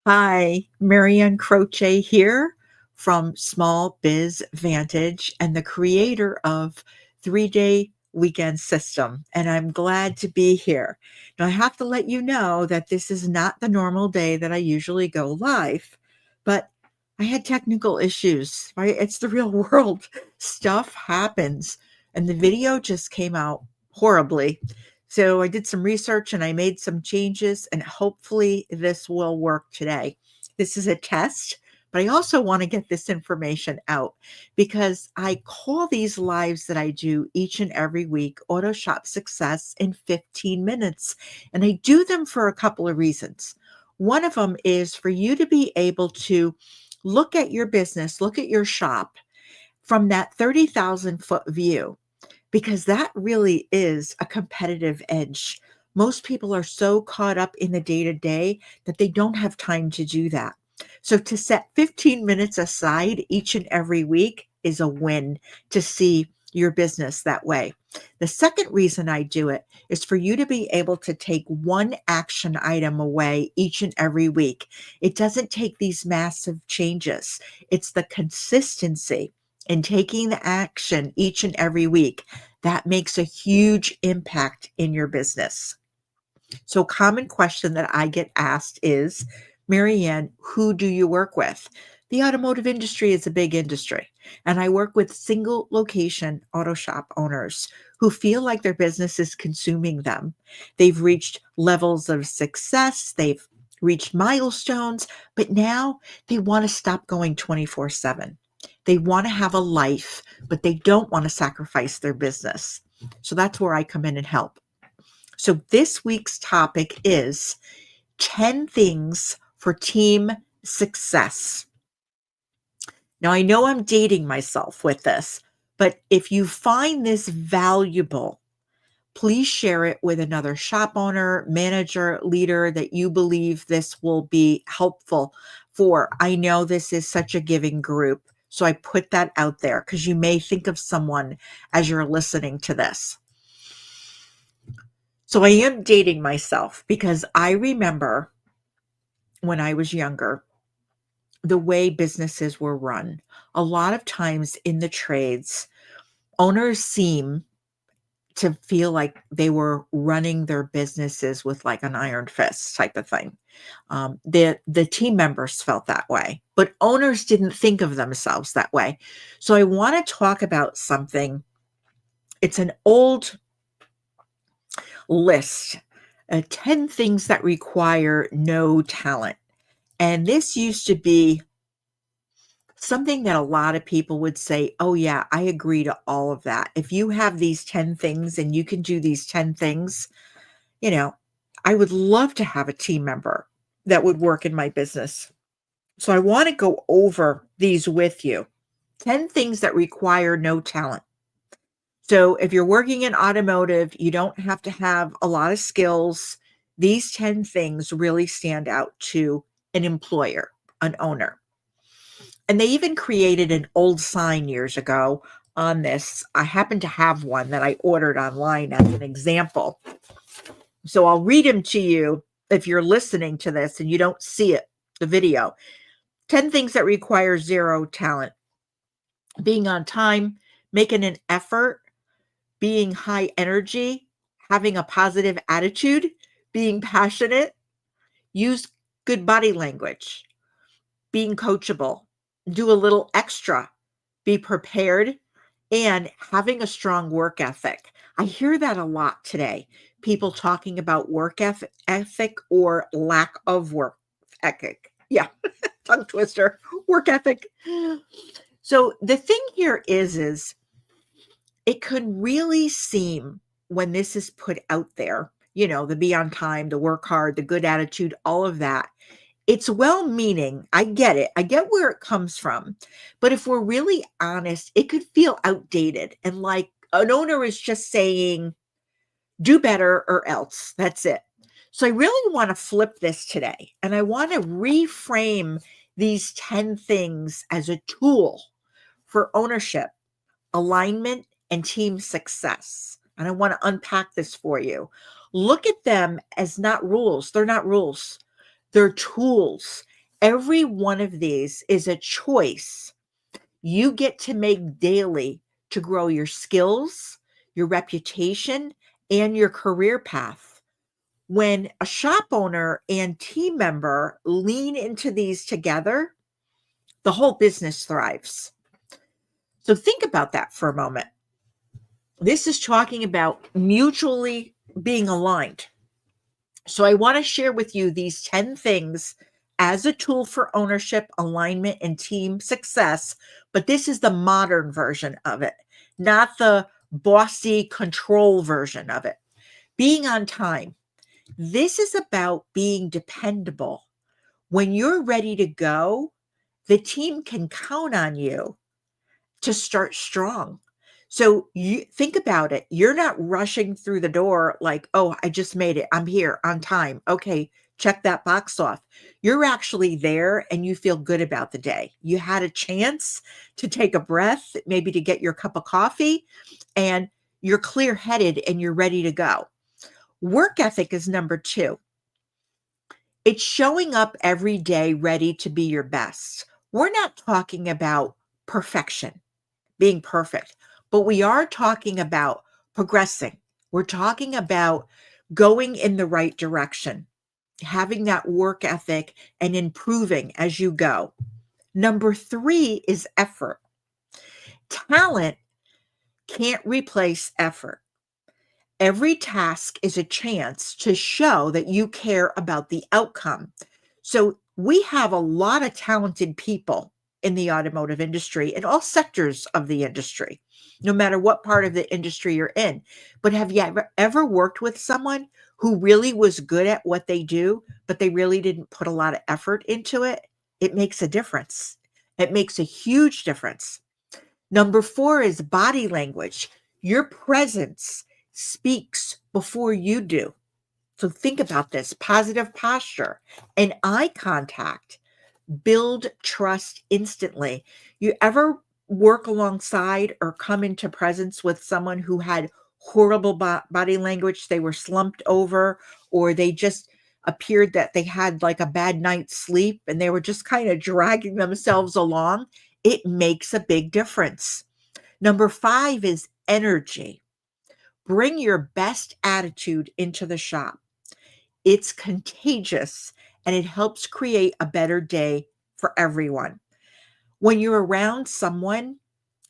Hi, Marianne Croce here from Small Biz Vantage and the creator of 3 Day Weekend System. And I'm glad to be here. Now, I have to let you know that this is not the normal day that I usually go live, but I had technical issues, right? It's the real world. Stuff happens. And the video just came out horribly. So I did some research and I made some changes, and hopefully this will work today. This is a test, but I also want to get this information out because I call these lives that I do each and every week Auto Shop Success in 15 minutes. And I do them for a couple of reasons. One of them is for you to be able to look at your business, look at your shop from that 30,000-foot view, because that really is a competitive edge. Most people are so caught up in the day to day that they don't have time to do that. So, to set 15 minutes aside each and every week is a win to see your business that way. The second reason I do it is for you to be able to take one action item away each and every week. It doesn't take these massive changes, it's the consistency in taking the action each and every week that makes a huge impact in your business. So, common question that I get asked is, Marianne, who do you work with? The automotive industry is a big industry, and I work with single location auto shop owners who feel like their business is consuming them. They've reached levels of success, they've reached milestones, but now they want to stop going 24/7. They want to have a life, but they don't want to sacrifice their business. So that's where I come in and help. So this week's topic is 10 things for team success. Now, I know I'm dating myself with this, but if you find this valuable, please share it with another shop owner, manager, leader that you believe this will be helpful for. I know this is such a giving group, so I put that out there because you may think of someone as you're listening to this. So I am dating myself because I remember when I was younger, the way businesses were run. A lot of times in the trades, owners seem to feel like they were running their businesses with like an iron fist type of thing. The team members felt that way, but owners didn't think of themselves that way. So I want to talk about something. It's an old list, 10 things that require no talent. And this used to be something that a lot of people would say, oh, yeah, I agree to all of that. If you have these 10 things and you can do these 10 things, you know, I would love to have a team member that would work in my business. So I want to go over these with you. 10 things that require no talent. So if you're working in automotive, you don't have to have a lot of skills. These 10 things really stand out to an employer, an owner. And they even created an old sign years ago on this. I happen to have one that I ordered online as an example. So I'll read them to you if you're listening to this and you don't see it, the video. 10 things that require zero talent: being on time, making an effort, being high energy, having a positive attitude, being passionate, use good body language, being coachable, do a little extra, be prepared, and having a strong work ethic. I hear that a lot today. People talking about work ethic or lack of work ethic. Yeah, tongue twister, work ethic. So the thing here is it could really seem when this is put out there, the be on time, the work hard, the good attitude, all of that. It's well-meaning. I get it. I get where it comes from. But if we're really honest, it could feel outdated and like an owner is just saying, do better or else. That's it. So I really want to flip this today. And I want to reframe these 10 things as a tool for ownership, alignment, and team success. And I want to unpack this for you. Look at them as not rules. They're not rules. They're tools. Every one of these is a choice you get to make daily to grow your skills, your reputation, and your career path. When a shop owner and team member lean into these together, the whole business thrives. So think about that for a moment. This is talking about mutually being aligned. So I want to share with you these 10 things as a tool for ownership, alignment, and team success. But this is the modern version of it, not the bossy control version of it. Being on time. This is about being dependable. When you're ready to go, the team can count on you to start strong. So you think about it. You're not rushing through the door like, oh, I just made it. I'm here on time. Okay, check that box off. You're actually there and you feel good about the day. You had a chance to take a breath, maybe to get your cup of coffee, and you're clear headed and you're ready to go. Work ethic is number 2. It's showing up every day ready to be your best. We're not talking about perfection, being perfect, but we are talking about progressing. We're talking about going in the right direction, having that work ethic and improving as you go. Number 3 is effort. Talent can't replace effort. Every task is a chance to show that you care about the outcome. So we have a lot of talented people in the automotive industry, in all sectors of the industry, no matter what part of the industry you're in. But have you ever worked with someone who really was good at what they do, but they really didn't put a lot of effort into it? It makes a difference. It makes a huge difference. Number 4 is body language. Your presence speaks before you do. So think about this. Positive posture and eye contact build trust instantly. You ever work alongside or come into presence with someone who had horrible body language? They were slumped over, or they just appeared that they had like a bad night's sleep and they were just kind of dragging themselves along. It makes a big difference. Number 5 is energy. Bring your best attitude into the shop. It's contagious and it helps create a better day for everyone. When you're around someone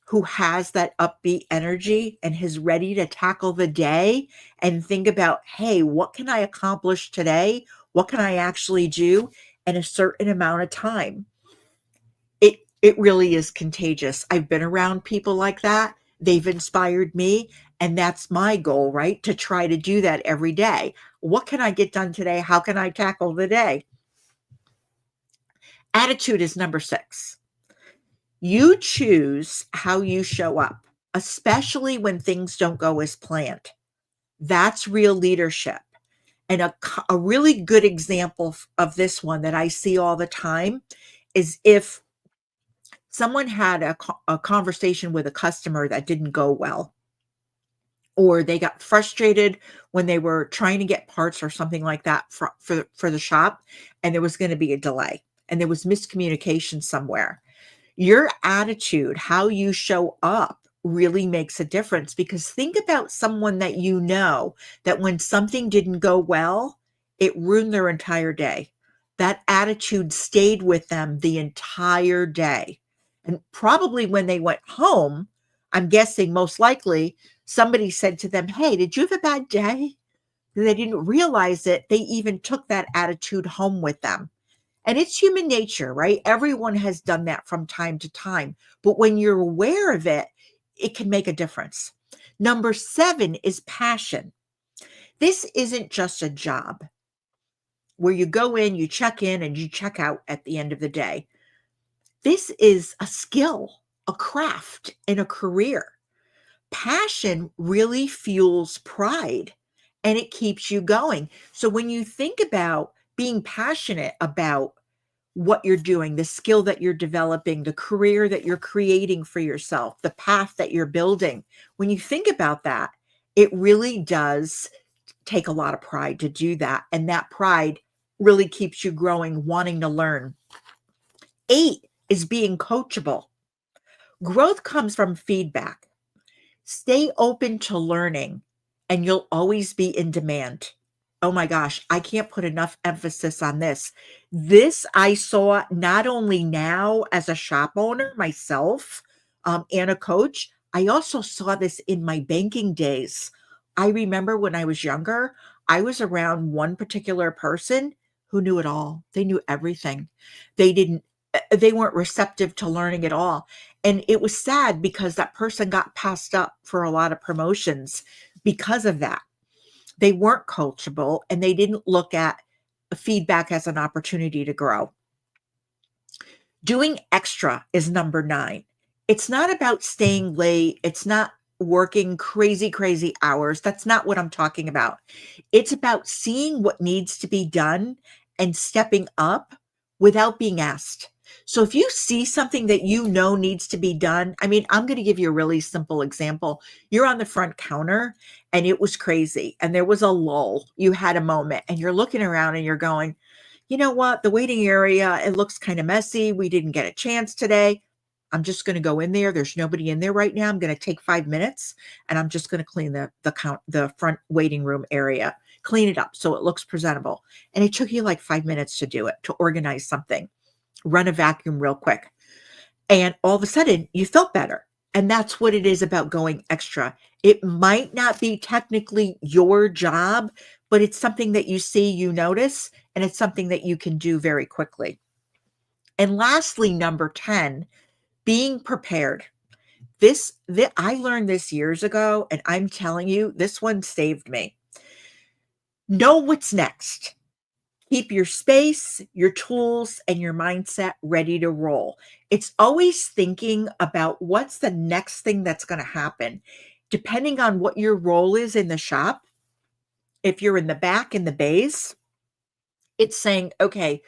who has that upbeat energy and is ready to tackle the day and think about, hey, what can I accomplish today? What can I actually do in a certain amount of time? It really is contagious. I've been around people like that. They've inspired me, and that's my goal, right? To try to do that every day. What can I get done today? How can I tackle the day? Attitude is number 6. You choose how you show up, especially when things don't go as planned. That's real leadership. And a really good example of this one that I see all the time is if someone had a conversation with a customer that didn't go well, or they got frustrated when they were trying to get parts or something like that for the shop, and there was going to be a delay and there was miscommunication somewhere. Your attitude, how you show up, really makes a difference, because think about someone that you know that when something didn't go well, it ruined their entire day. That attitude stayed with them the entire day. And probably when they went home, I'm guessing most likely somebody said to them, hey, did you have a bad day? And they didn't realize it. They even took that attitude home with them. And it's human nature, right? Everyone has done that from time to time. But when you're aware of it, it can make a difference. Number 7 is passion. This isn't just a job where you go in, you check in, and you check out at the end of the day. This is a skill, a craft, and a career. Passion really fuels pride and it keeps you going. So when you think about being passionate about what you're doing, the skill that you're developing, the career that you're creating for yourself, the path that you're building, when you think about that, it really does take a lot of pride to do that. And that pride really keeps you growing, wanting to learn. 8 is being coachable. Growth comes from feedback. Stay open to learning, and you'll always be in demand. Oh my gosh, I can't put enough emphasis on this. This I saw not only now as a shop owner myself, and a coach, I also saw this in my banking days. I remember when I was younger, I was around one particular person who knew it all. They knew everything. They didn't they weren't receptive to learning at all. And it was sad because that person got passed up for a lot of promotions because of that. They weren't coachable and they didn't look at feedback as an opportunity to grow. Doing extra is number 9. It's not about staying late. It's not working crazy, crazy hours. That's not what I'm talking about. It's about seeing what needs to be done and stepping up without being asked. So if you see something that you know needs to be done, I mean, I'm going to give you a really simple example. You're on the front counter and it was crazy and there was a lull. You had a moment and you're looking around and you're going, you know what? The waiting area, it looks kind of messy. We didn't get a chance today. I'm just going to go in there. There's nobody in there right now. I'm going to take 5 minutes and I'm just going to clean the front waiting room area, clean it up so it looks presentable. And it took you like 5 minutes to do it, to organize something, run a vacuum real quick. And all of a sudden you felt better. And that's what it is about going extra. It might not be technically your job, but it's something that you see, you notice, and it's something that you can do very quickly. And lastly, number 10, being prepared. This I learned this years ago, and I'm telling you, this one saved me. Know what's next. Keep your space, your tools, and your mindset ready to roll. It's always thinking about what's the next thing that's going to happen. Depending on what your role is in the shop, if you're in the back in the bays, it's saying, okay,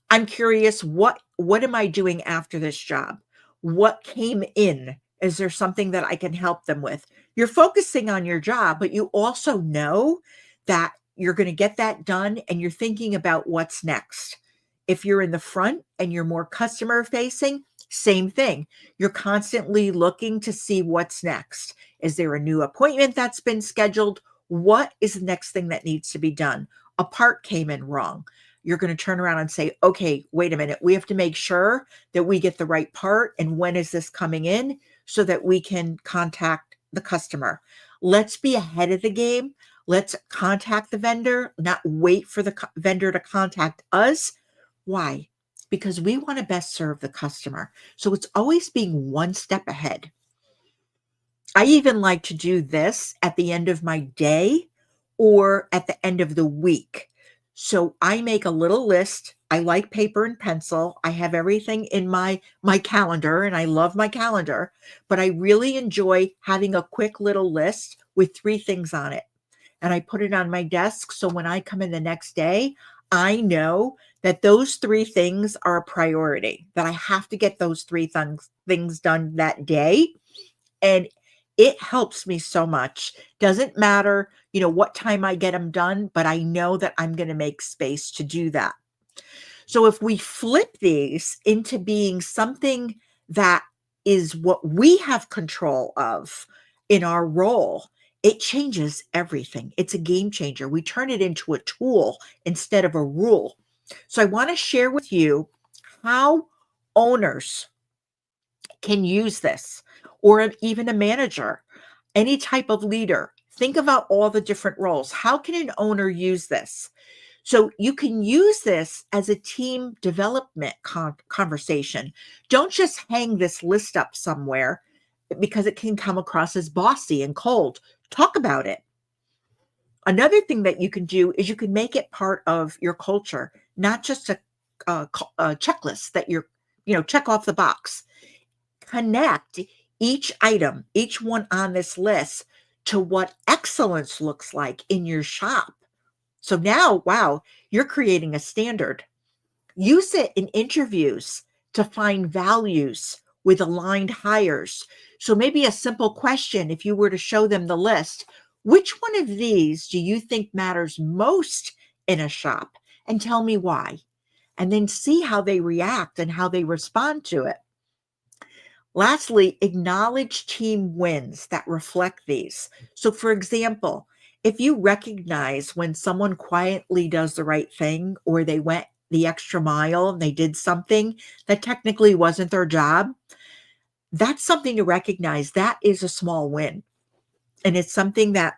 I'm curious, what am I doing after this job? What came in? Is there something that I can help them with? You're focusing on your job, but you also know that you're going to get that done and you're thinking about what's next. If you're in the front and you're more customer facing, same thing. You're constantly looking to see what's next. Is there a new appointment that's been scheduled? What is the next thing that needs to be done? A part came in wrong. You're going to turn around and say, okay, wait a minute. We have to make sure that we get the right part. And when is this coming in so that we can contact the customer? Let's be ahead of the game. Let's contact the vendor, not wait for the vendor to contact us. Why? Because we want to best serve the customer. So it's always being one step ahead. I even like to do this at the end of my day or at the end of the week. So I make a little list. I like paper and pencil. I have everything in my calendar and I love my calendar, but I really enjoy having a quick little list with 3 things on it. And I put it on my desk so when I come in the next day, I know that those 3 things are a priority, that I have to get those 3 things done that day. And it helps me so much. Doesn't matter, what time I get them done, but I know that I'm going to make space to do that. So if we flip these into being something that is what we have control of in our role, it changes everything. It's a game changer. We turn it into a tool instead of a rule. So I want to share with you how owners can use this, or even a manager, any type of leader. Think about all the different roles. How can an owner use this? So you can use this as a team development conversation. Don't just hang this list up somewhere because it can come across as bossy and cold. Talk about it. Another thing that you can do is you can make it part of your culture, not just a checklist that check off the box. Connect each item, each one on this list, to what excellence looks like in your shop. So now, wow, you're creating a standard. Use it in interviews to find values with aligned hires. So maybe a simple question, if you were to show them the list, which one of these do you think matters most in a shop? And tell me why. and then see how they react and how they respond to it. Lastly, acknowledge team wins that reflect these. So, for example, if you recognize when someone quietly does the right thing or they went the extra mile and they did something that technically wasn't their job, that's something to recognize. That is a small win. And it's something that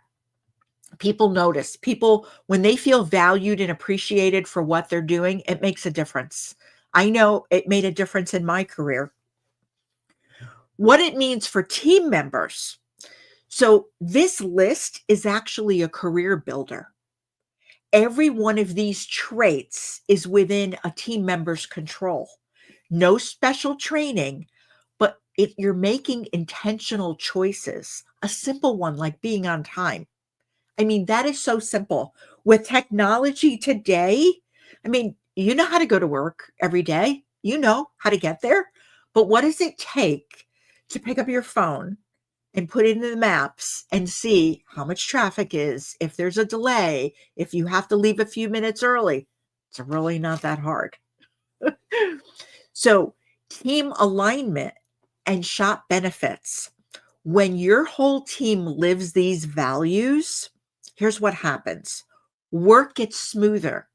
people notice. People, when they feel valued and appreciated for what they're doing, it makes a difference. I know it made a difference in my career. What it means for team members. So, this list is actually a career builder. Every one of these traits is within a team member's control. No special training, but if you're making intentional choices, a simple one like being on time. I mean, that is so simple. With technology today, I mean, you know how to go to work every day, you know how to get there. But what does it take to pick up your phone and put it in the maps and see how much traffic is, if there's a delay, if you have to leave a few minutes early? It's really not that hard. So, team alignment and shop benefits. When your whole team lives these values, here's what happens: work gets smoother,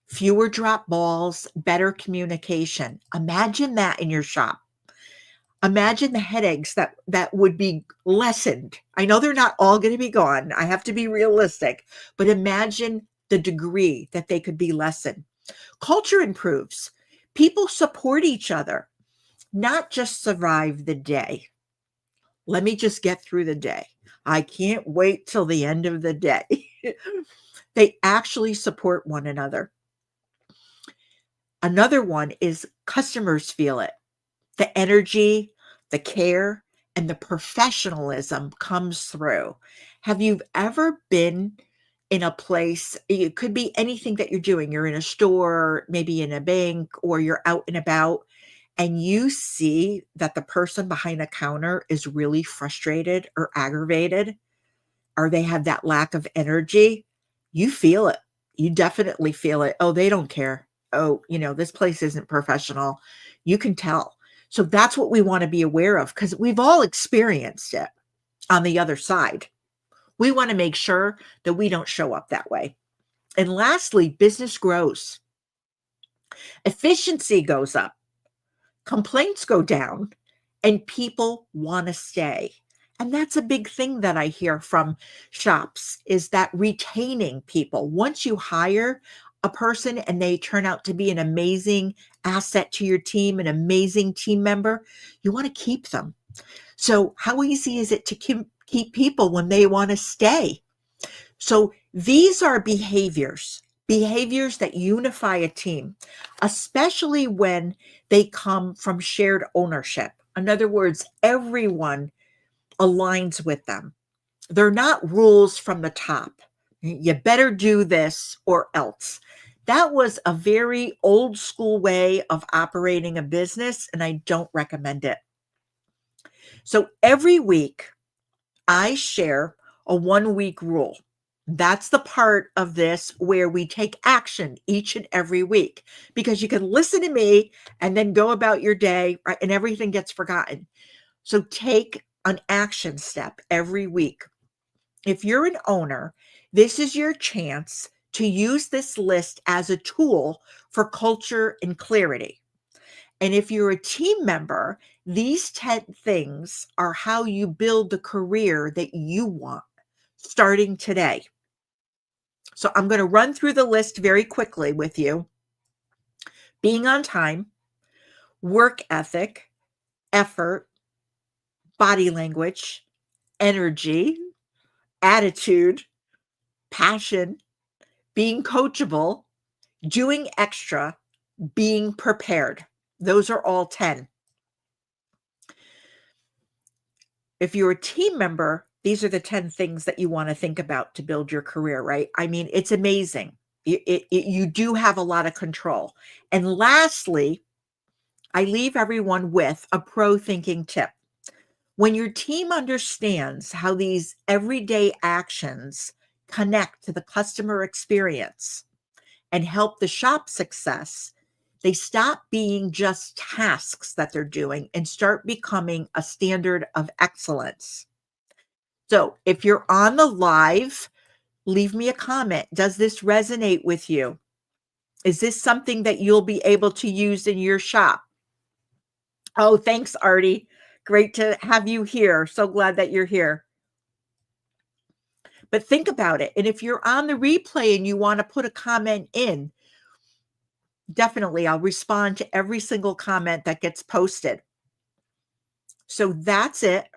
fewer drop balls, better communication. Imagine that in your shop. Imagine the headaches that would be lessened. I know they're not all going to be gone. I have to be realistic, but imagine the degree that they could be lessened. Culture improves. People support each other, not just survive the day. Let me just get through the day. I can't wait till the end of the day. They actually support one another. Another one is customers feel it. The energy, the care, and the professionalism comes through. Have you ever been in a place? It could be anything that you're doing. You're in a store, maybe in a bank, or you're out and about, and you see that the person behind the counter is really frustrated or aggravated, or they have that lack of energy. You feel it. You definitely feel it. Oh, they don't care. Oh, this place isn't professional. You can tell. So that's what we want to be aware of, because we've all experienced it on the other side. We want to make sure that we don't show up that way. And lastly, business grows. Efficiency goes up. Complaints go down, and people want to stay. And that's a big thing that I hear from shops, is that retaining people. Once you hire a person and they turn out to be an amazing asset to your team, an amazing team member, you want to keep them. So how easy is it to keep people when they want to stay? So these are behaviors that unify a team, especially when they come from shared ownership. In other words, everyone aligns with them. They're not rules from the top. You better do this or else. That was a very old school way of operating a business, and I don't recommend it. So every week, I share a 1 week rule. That's the part of this where we take action each and every week, because you can listen to me and then go about your day, right, and everything gets forgotten. So take an action step every week. If you're an owner, this is your chance to use this list as a tool for culture and clarity. And if you're a team member, these 10 things are how you build the career that you want starting today. So I'm going to run through the list very quickly with you. Being on time, work ethic, effort, body language, energy, attitude, passion, being coachable, doing extra, being prepared. Those are all 10. If you're a team member, these are the 10 things that you want to think about to build your career, right? I mean, it's amazing. You do have a lot of control. And lastly, I leave everyone with a pro thinking tip. When your team understands how these everyday actions connect to the customer experience and help the shop success, They stop being just tasks that they're doing and start becoming a standard of excellence. So if you're on the live, leave me a comment. Does this resonate with you? Is this something that you'll be able to use in your shop? Oh, thanks, Artie. Great to have you here. So glad that you're here. But think about it. And if you're on the replay and you want to put a comment in, definitely I'll respond to every single comment that gets posted. So that's it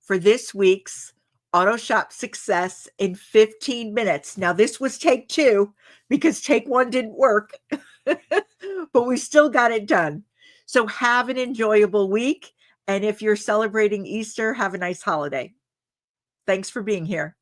for this week's Auto Shop Success in 15 minutes. Now, this was take 2 because take 1 didn't work, but we still got it done. So have an enjoyable week. And if you're celebrating Easter, have a nice holiday. Thanks for being here.